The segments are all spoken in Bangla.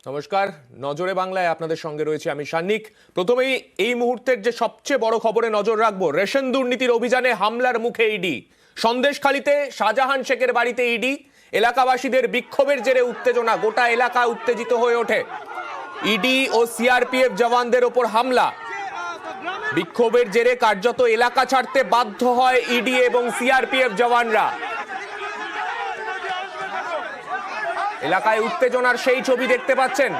নমস্কার, নজরে বাংলায় আপনাদের সঙ্গে রয়েছে আমি সান্নিক। প্রথমেই এই মুহূর্তের যে সবচেয়ে বড় খবরে নজর রাখবো, রেশন দুর্নীতির অভিযানে হামলার মুখে ইডি। সন্দেশখালীতে শাহজাহান শেখের বাড়িতে ইডি। এলাকাবাসীদের বিক্ষোভের জেরে উত্তেজনা, গোটা এলাকা উত্তেজিত হয়ে ওঠে। ইডি ও সিআরপিএফ জওয়ানদের ওপর হামলা। বিক্ষোভের জেরে কার্যত এলাকা ছাড়তে বাধ্য হয় ইডি এবং সিআরপিএফ জওয়ানরা। এলাকায় উত্তেজনার সেই ছবি দেখতে পাচ্ছেন।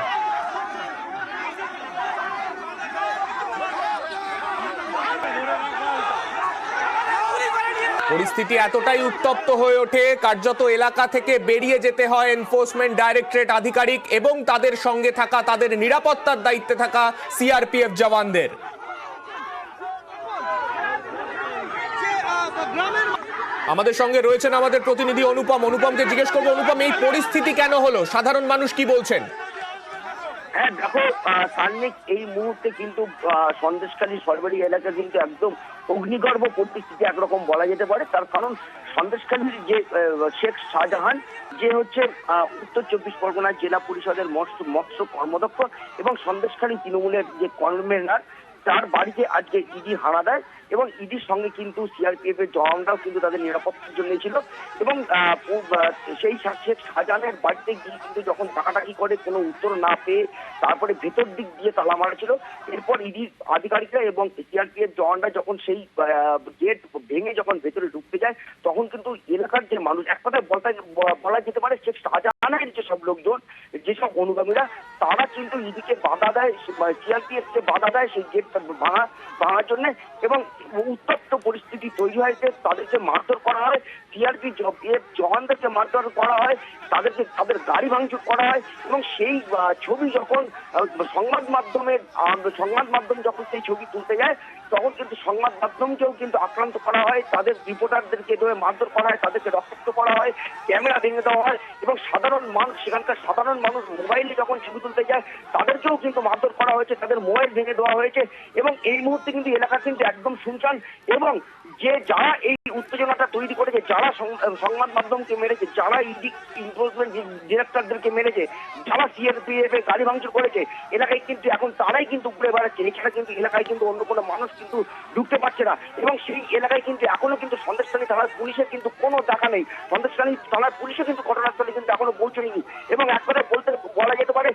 পরিস্থিতি এতটাই উত্তপ্ত হয়ে ওঠে, কার্যত এলাকা থেকে বেরিয়ে যেতে হয় এনফোর্সমেন্ট ডাইরেক্টরেট আধিকারিক এবং তাদের সঙ্গে থাকা, তাদের নিরাপত্তার দায়িত্বে থাকা সিআরপিএফ জওয়ানদের। আমাদের সঙ্গে রয়েছেন আমাদের প্রতিনিধি অনুপম। অনুপমকে জিজ্ঞেস করবো, অনুপম, এই পরিস্থিতি কেন হলো, সাধারণ মানুষ কি বলছেন? হ্যাঁ দেখো সান্নিক, এই মুহূর্তে কিন্তু সন্দেশখালী সরবরি এলাকা কিন্তু একদম অগ্নিগর্ভ পরিস্থিতি একরকম বলা যেতে পারে। তার কারণ সন্দেশখালীর যে শেখ শাহজাহান, যে হচ্ছে উত্তর চব্বিশ পরগনা জেলা পরিষদের মৎস্য কর্মদক্ষ এবং সন্দেশখালী তৃণমূলের যে কনভেনার, তার বাড়িতে আজকে ইডি হানা দেয় এবং ইডির সঙ্গে কিন্তু সিআরপিএফ এর জওয়ানরাও কিন্তু তাদের নিরাপত্তার জন্য ছিল এবং সেই শেখ শাহজাহানের বাড়িতে গিয়ে কিন্তু যখন ডাকাডাকি করে কোনো উত্তর না পেয়ে তারপরে ভেতর দিক দিয়ে তালা মারা ছিল। এরপর ইডি আধিকারিকরা এবং সিআরপিএফ জওয়ানরা যখন সেই গেট ভেঙে যখন ভেতরে ঢুকতে যায়, তখন কিন্তু এলাকার যে মানুষ, এক কথায় বলা যেতে পারে শেখ শাহজাহানের যেসব লোকজন, যেসব অনুগামীরা, তারা কিন্তু ইডিকে বাধা দেয়, সিআরপিএফ কে বাধা দেয় সেই গেট ভাঙার জন্য এবং উত্তপ্ত পরিস্থিতি তৈরি হয়েছে। তাদেরকে মারধর করা হয়, সিআরপি জওয়ানদেরকে মারধর করা হয়, তাদের গাড়ি ভাঙচুর করা হয় এবং সেই ছবি যখন সংবাদ মাধ্যম যখন সেই ছবি তুলতে যায়, তখন কিন্তু সংবাদ মাধ্যমকেও কিন্তু আক্রান্ত করা হয়, তাদের রিপোর্টারদেরকে ধরে মারধর করা হয়, তাদেরকে রক্তাক্ত করা হয়, ক্যামেরা ভেঙে দেওয়া হয় এবং সেখানকার সাধারণ মানুষ মোবাইলে যখন ছবি তুলতে যায় তাদেরকেও কিন্তু মারধর করা হয়েছে, তাদের মোবাইল ভেঙে দেওয়া হয়েছে এবং এই মুহূর্তে কিন্তু এলাকা কিন্তু একদম শুনশান। এবং যারা এই উত্তেজনাটা তৈরি করেছে, যারা সংবাদ মাধ্যমকে মেরেছে, যারা ইডি এনফোর্সমেন্ট ডিরেক্টরদেরকে মেরেছে, যারা সিআরপিএফ এর গাড়ি ভাঙচুর করেছে, এলাকায় কিন্তু এখন তারাই কিন্তু উপরে বেড়াচ্ছে। এছাড়া কিন্তু এলাকায় কিন্তু অন্য কোনো মানুষ কিন্তু ঢুকতে পারছে না এবং সেই এলাকায় কিন্তু এখনো কিন্তু সন্দেশখালী থানার পুলিশের কিন্তু কোনো দেখা নেই। সন্দেশখালী থানার পুলিশও কিন্তু ঘটনাস্থলে কিন্তু এখনো পৌঁছয়নি এবং এক কথায় বলা যেতে পারে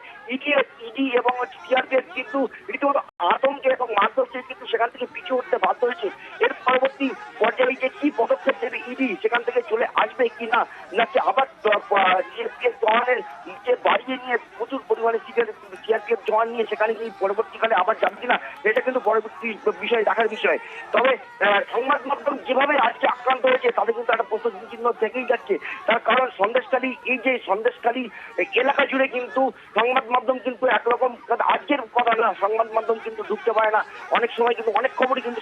ইডি এবং সিআরপিএফ কিন্তু রীতিমতো আতঙ্কে এবং মারধর কিন্তু সেখান থেকে পিছু উঠতে বাধ্য হয়েছে। এর পরবর্তী পর্যায়ে যে কি পদক্ষেপ নেবে ইডি, সেখান থেকে চলে আসবে কি নাকি আবার সিআরপিএফ জওয়ানের যে বাড়িয়ে নিয়ে প্রচুর পরিমাণে সিআরপিএফ জওয়ান নিয়ে সেখানে গিয়ে পরবর্তীকালে আবার যাবে কিনা, এটা কিন্তু পরবর্তী বিষয়, দেখার বিষয়। তবে সংবাদ মাধ্যম যেভাবে আজকে আক্রান্ত হয়েছে তাতে কিন্তু একটা প্রশ্ন চিহ্ন থেকেই যাচ্ছে। তার কারণ সন্দেশখালী এলাকা জুড়ে কিন্তু সংবাদ মাধ্যম কিন্তু একরকম, আজকের কথা না, সংবাদ মাধ্যম কিন্তু ঢুকতে পারে না। অনেক সময় কিন্তু অনেক খবরই কিন্তু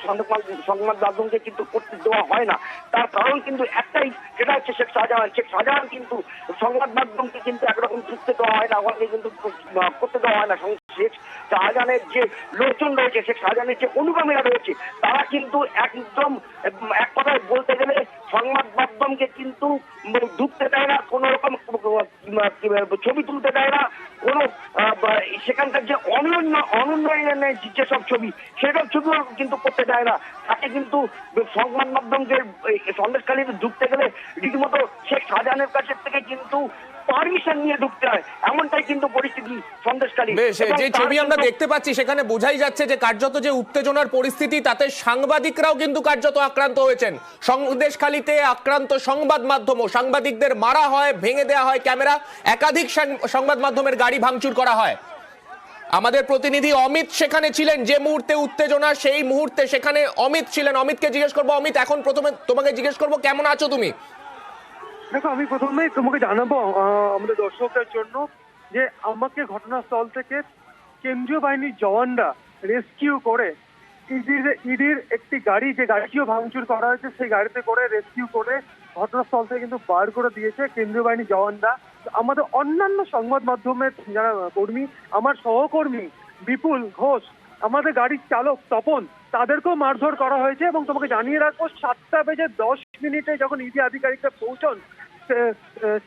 সংবাদ মাধ্যমকে কিন্তু করতে দেওয়া হয় না। তার কারণ কিন্তু একটাই, সেটা হচ্ছে শেখ শাহজাহান কিন্তু সংবাদ মাধ্যমকে কিন্তু একরকম ঢুকতে দেওয়া হয় না, ওখানে কিন্তু করতে দেওয়া হয় না। শেখ শাহজাহানের যে লোকজন রয়েছে, শেখ শাহজাহানের যে অনুগামীরা রয়েছে, তারা কিন্তু একদম এক কথায় বলতে গেলে সংবাদ মাধ্যমকে কিন্তু ঢুকতে দেয় না, কোন রকম ছবি তুলতে দেয় না, কোন সেখানকার যে অনুন্নয়নের যেসব ছবি, সেসব ছবিও কিন্তু করতে দেয় না। তাকে কিন্তু সংবাদ মাধ্যমকে সন্দেশখালীতে ঢুকতে গেলে রীতিমতো শেখ শাহজাহানের কাছে থেকে কিন্তু পারমিশন নিয়ে ঢুকতে হয়, এমনটাই কিন্তু পরিস্থিতি সন্দেশখালী। যে ছবি আমরা দেখতে পাচ্ছি সেখানে বোঝাই যাচ্ছে যে কার্যত যে উত্তেজনার পরিস্থিতি, তাতে সাংবাদিকরাও কিন্তু কার্যত আক্রান্ত হয়েছেন। সন্দেশখালীতে আক্রান্ত সংবাদ মাধ্যম ও সাংবাদিকদের মারা হয়, ভেঙে দেওয়া হয় ক্যামেরা, একাধিক সংবাদ মাধ্যমের গাড়ি ভাঙচুর করা হয়। আমাদের প্রতিনিধি অমিত সেখানে ছিলেন, যে মুহূর্তে উত্তেজনা সেই মুহূর্তে সেখানে অমিত ছিলেন। অমিতকে জিজ্ঞেস করবো, অমিত, এখন প্রথমে তোমাকে জিজ্ঞেস করবো, কেমন আছো তুমি? দেখো, আমি প্রথমেই তোমাকে জানাবো আমাদের দর্শকদের জন্য যে আমাকে ঘটনাস্থল থেকে কেন্দ্রীয় বাহিনীর জওয়ানরা রেস্কিউ করে ইডির একটি গাড়ি, যে গাড়িটিও ভাঙচুর করা হয়েছে, সেই গাড়িতে করে রেস্কিউ করে ঘটনাস্থল থেকে কিন্তু বার করে দিয়েছে কেন্দ্রীয় বাহিনীর জওয়ানরা। আমাদের অন্যান্য সংবাদ মাধ্যমের যারা কর্মী, আমার সহকর্মী বিপুল ঘোষ, আমাদের গাড়ির চালক তপন, তাদেরকেও মারধর করা হয়েছে। এবং তোমাকে জানিয়ে রাখবো, 7টা বেজে 10 মিনিটে যখন ইডি আধিকারিকরা পৌঁছন,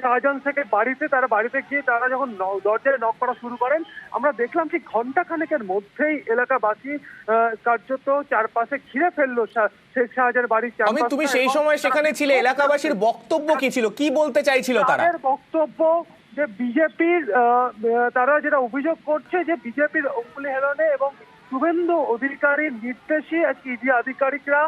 শাহজাহান শেখের বাড়িতে, তারা বাড়িতে গিয়ে তারা যখন দরজায় নক করা শুরু করেন, আমরা দেখলাম কি ঘন্টা খানেকের মধ্যেই এলাকাবাসী কার্যত চারপাশে ঘিরে ফেললো শেখ শাহজাহানের বাড়ির আমি চারপাশে। তুমি সেই সময় সেখানে ছিলে, এলাকাবাসীর বক্তব্য কি ছিল, কি বলতে চাইছিল তারা? তাদের বক্তব্য যে বিজেপির তারা যেটা অভিযোগ করছে যে বিজেপির অঙ্গুলি হেলনে এবং শুভেন্দু অধিকারীর নির্দেশে ইডি আধিকারিকরা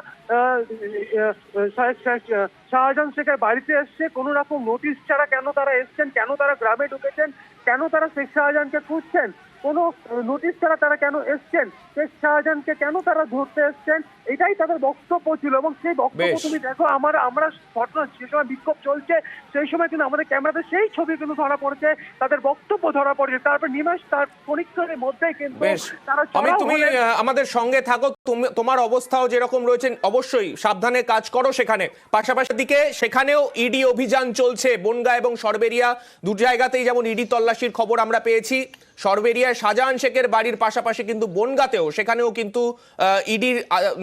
শাহজাহান শেখের বাড়িতে এসছে। কোনো রকম নোটিশ ছাড়া কেন তারা এসছেন, কেন তারা গ্রামে ঢুকেছেন, কেন তারা শেখ শাহজাহানকে খুঁজছেন, কোনো নোটিশ ছাড়া তারা কেন এসছেন, শেখ শাহজাহানকে কেন তারা ধরতে এসছেন, এটাই তাদের বক্তব্য ছিল। এবং সেই বক্তব্য তুমি দেখো, আমরা ঘটনা যে সময় বিক্ষোভ চলছে সেই সময় কিন্তু আমাদের ক্যামেরাতে সেই ছবি কিন্তু ধরা পড়েছে, তাদের বক্তব্য ধরা পড়েছে। তারপর নিমেষ তার পরীক্ষার মধ্যেই কিন্তু তারা তুমি আমাদের সঙ্গে থাকো, তোমার অবস্থাও যেরকম রয়েছে, অবশ্যই সাবধানে কাজ করো সেখানে। পাশাপাশি দিকে সেখানেও ইডি অভিযান চলছে, বনগাঁ এবং সরবেরিয়া দু জায়গাতেই যেমন ইডি তল্লাশির খবর আমরা পেয়েছি। সরবেরিয়ায় শাহজাহান শেখের বাড়ির পাশাপাশি কিন্তু বনগাঁতেও, সেখানেও কিন্তু ইডির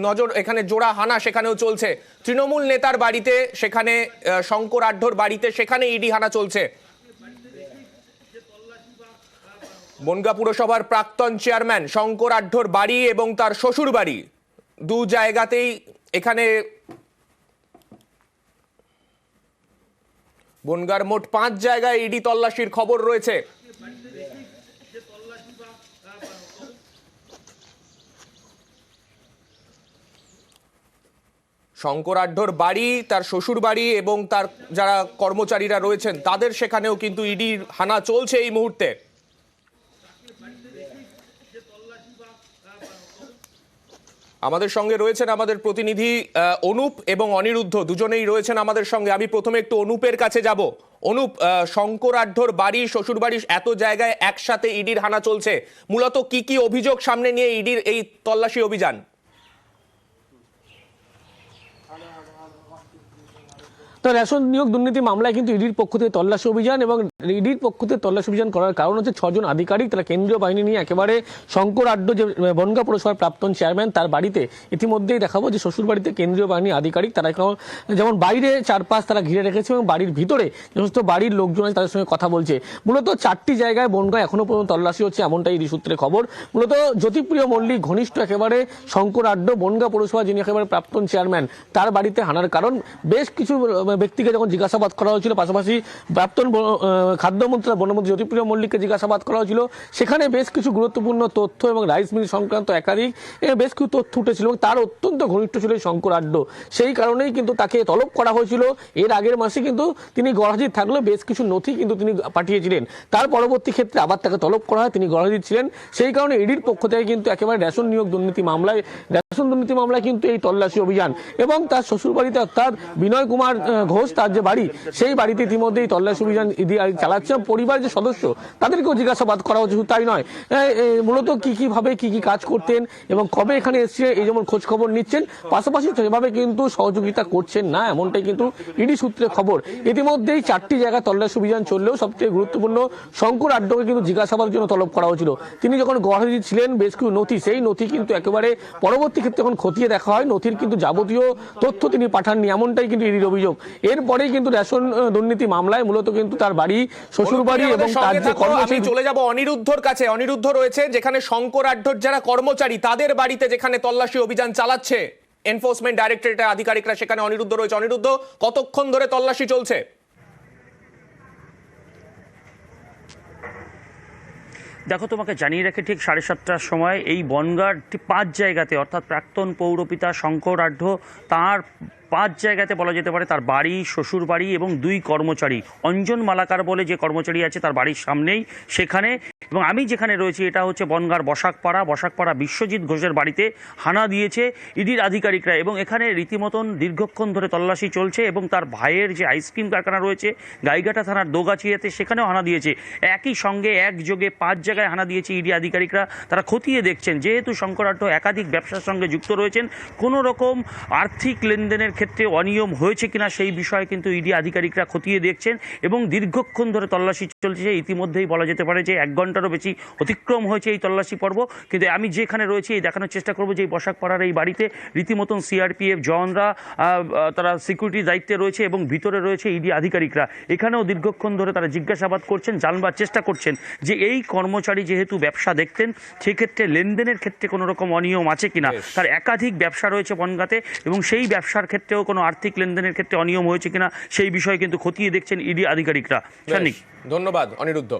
নজর, এখানে জোড়া হানা সেখানেও চলছে। তৃণমূল নেতার বাড়িতে, সেখানে শঙ্কর আঢ্যর বাড়িতে, সেখানে ইডি হানা চলছে। বনগাঁ পুরসভার প্রাক্তন চেয়ারম্যান শঙ্কর আঢ্যর বাড়ি এবং তার শ্বশুর বাড়ি, দু জায়গাতেই এখানে বনগাঁর মোট 5 জায়গায় ইডি তল্লাশির খবর রয়েছে। শঙ্কর আঢ্যর বাড়ি, তার শ্বশুর বাড়ি এবং তার যারা কর্মচারীরা রয়েছেন তাদের সেখানেও কিন্তু ইডির হানা চলছে এই মুহূর্তে। আমাদের সঙ্গে রয়েছেন আমাদের প্রতিনিধি অনুপ এবং অনিরুদ্ধ, দুজনেই রয়েছেন আমাদের সঙ্গে। আমি প্রথমে একটু অনুপের কাছে যাব। অনুপ, শঙ্কর আঢ্যর বাড়ি, শ্বশুর বাড়ি, এত জায়গায় একসাথে ইডির হানা চলছে, মূলত কি কি অভিযোগ সামনে নিয়ে ইডির এই তল্লাশি অভিযান? তো রেশন নিয়োগ দুর্নীতি মামলায় কিন্তু ইডির পক্ষ থেকে তল্লাশি অভিযান, এবং ইডির পক্ষ থেকে তল্লাশি অভিযান করার কারণ হচ্ছে 6 জন আধিকারিক তারা কেন্দ্রীয় বাহিনী নিয়ে একেবারে শঙ্কর আঢ্য যে বনগাঁ পুরসভার প্রাক্তন চেয়ারম্যান তার বাড়িতে, ইতিমধ্যেই দেখাবো যে শ্বশুর বাড়িতে কেন্দ্রীয় বাহিনী আধিকারিক তারা যেমন বাইরে চারপাশ তারা ঘিরে রেখেছে এবং বাড়ির ভিতরে সমস্ত বাড়ির লোকজন আছে তাদের সঙ্গে কথা বলছে। মূলত 4টি জায়গায় বনগাঁ এখনো পর্যন্ত তল্লাশি হচ্ছে, এমনটাই ইডি সূত্রে খবর। মূলত জ্যোতিপ্রিয় মল্লিক ঘনিষ্ঠ একেবারে শঙ্কর আঢ্য বনগাঁ পুরসভা যিনি একেবারে প্রাক্তন চেয়ারম্যান, তার বাড়িতে হানার কারণ বেশ কিছু ব্যক্তিকে যখন জিজ্ঞাসাবাদ করা হয়েছিল, পাশাপাশি প্রাক্তন খাদ্যমন্ত্রী বনমন্ত্রী জ্যোতিপ্রিয় মল্লিককে জিজ্ঞাসাবাদ করা হয়েছিল, সেখানে বেশ কিছু গুরুত্বপূর্ণ তথ্য এবং রাইস মিল সংক্রান্ত একাধিক বেশ কিছু তথ্য উঠেছিল এবং তার অত্যন্ত ঘনিষ্ঠ ছিল শঙ্কর আঢ্য। সেই কারণেই কিন্তু তাকে তলব করা হয়েছিল। এর আগের মাসে কিন্তু তিনি গরহাজির থাকলেও বেশ কিছু নথি কিন্তু তিনি পাঠিয়েছিলেন, তার পরবর্তী ক্ষেত্রে আবার তাকে তলব করা হয়, তিনি গরহাজির ছিলেন। সেই কারণে ইডির পক্ষ থেকে কিন্তু একেবারে রেশন নিয়োগ দুর্নীতি মামলায় কিন্তু এই তল্লাশি অভিযান, এবং তার শ্বশুরবাড়িতে অর্থাৎ বিনয় কুমার ঘোষ তার যে বাড়ি, সেই বাড়িতে ইতিমধ্যেই তল্লাশি অভিযান ইডি চালাচ্ছে। পরিবার যে সদস্য তাদেরকেও জিজ্ঞাসাবাদ করা হচ্ছে, তাই নয় মূলত কিভাবে কি কাজ করতেন এবং কবে এখানে এসছে এই যেমন খোঁজ খবর নিচ্ছেন, পাশাপাশি সেভাবে কিন্তু সহযোগিতা করছেন না, এমনটাই কিন্তু ইডি সূত্রে খবর। ইতিমধ্যেই 4টি জায়গায় তল্লাশি অভিযান চললেও সবচেয়ে গুরুত্বপূর্ণ শঙ্কর আঢ্যকে কিন্তু জিজ্ঞাসাবাদের জন্য তলব করা হয়েছিল। তিনি যখন গরহাজির ছিলেন, বেশ কিছু নথি, সেই নথি কিন্তু একেবারে পরবর্তী ক্ষেত্রে যখন খতিয়ে দেখা হয়, নথির কিন্তু যাবতীয় তথ্য তিনি পাঠাননি, এমনটাই কিন্তু ইডির অভিযোগ। এরপরেই কিন্তু রেশন দুর্নীতি মামলায় মূলত কিন্তু তার বাড়ি, শ্বশুর বাড়ি এবং তার যে কর্মচারী। চলে যাব অনিরুদ্ধর কাছে। অনিরুদ্ধ রয়েছে যেখানে শঙ্কর আঢ্যর যারা কর্মচারী তাদের বাড়িতে যেখানে তল্লাশি অভিযান চালাচ্ছে এনফোর্সমেন্ট ডাইরেক্টরেটের আধিকারিকরা, সেখানে অনিরুদ্ধ রয়েছে। অনিরুদ্ধ, কতক্ষণ ধরে তল্লাশি চলছে? দেখো, তোমাকে জানিয়ে রাখি, ঠিক 7:30টার সময় এই বনগাঁর 5 জায়গাতে, অর্থাৎ প্রাক্তন পৌরপিতা শঙ্কর আঢ্য, তার 5 জায়গাতে বলা যেতে পারে তার বাড়ি, শ্বশুর বাড়ি এবং 2 কর্মচারী, অঞ্জন মালাকার বলে যে কর্মচারী আছে তার বাড়ির সামনেই সেখানে। এবং আমি যেখানে রয়েছি এটা হচ্ছে বনগাঁর বসাকপাড়া বিশ্বজিৎ ঘোষের বাড়িতে হানা দিয়েছে ইডির আধিকারিকরা, এবং এখানে রীতিমতন দীর্ঘক্ষণ ধরে তল্লাশি চলছে। এবং তার ভাইয়ের যে আইসক্রিম কারখানা রয়েছে গাইঘাটা থানার দোগাছিয়াতে, সেখানেও হানা দিয়েছে। একই সঙ্গে একযোগে 5 জায়গায় হানা দিয়েছে ইডি আধিকারিকরা। তারা খতিয়ে দেখছেন, যেহেতু শঙ্কর আঢ্য একাধিক ব্যবসার সঙ্গে যুক্ত রয়েছেন, কোনো রকম আর্থিক লেনদেনের ক্ষেত্রে অনিয়ম হয়েছে কিনা সেই বিষয়ে কিন্তু ইডি আধিকারিকরা খতিয়ে দেখছেন এবং দীর্ঘক্ষণ ধরে তল্লাশি চলছে। ইতিমধ্যেই বলা যেতে পারে যে 1 ঘন্টারও বেশি অতিক্রম হয়েছে এই তল্লাশি পর্ব। কিন্তু আমি যেখানে রয়েছি এই দেখানোর চেষ্টা করবো যে এই বসাকপাড়ার এই বাড়িতে রীতিমতন সিআরপিএফ জওয়ানরা তারা সিকিউরিটির দায়িত্বে রয়েছে এবং ভিতরে রয়েছে ইডি আধিকারিকরা। এখানেও দীর্ঘক্ষণ ধরে তারা জিজ্ঞাসাবাদ করছেন, জানবার চেষ্টা করছেন যে এই কর্মচারী যেহেতু ব্যবসা দেখতেন সেক্ষেত্রে লেনদেনের ক্ষেত্রে কোনো রকম অনিয়ম আছে কিনা। তার একাধিক ব্যবসা রয়েছে বনগাঁতে এবং সেই ব্যবসার ক্ষেত্রেও কোনো আর্থিক লেনদেনের ক্ষেত্রে অনিয়ম হয়েছে কিনা সেই বিষয়ে কিন্তু খতিয়ে দেখছেন ইডি আধিকারিকরা। ধন্যবাদ অনিরুদ্ধ।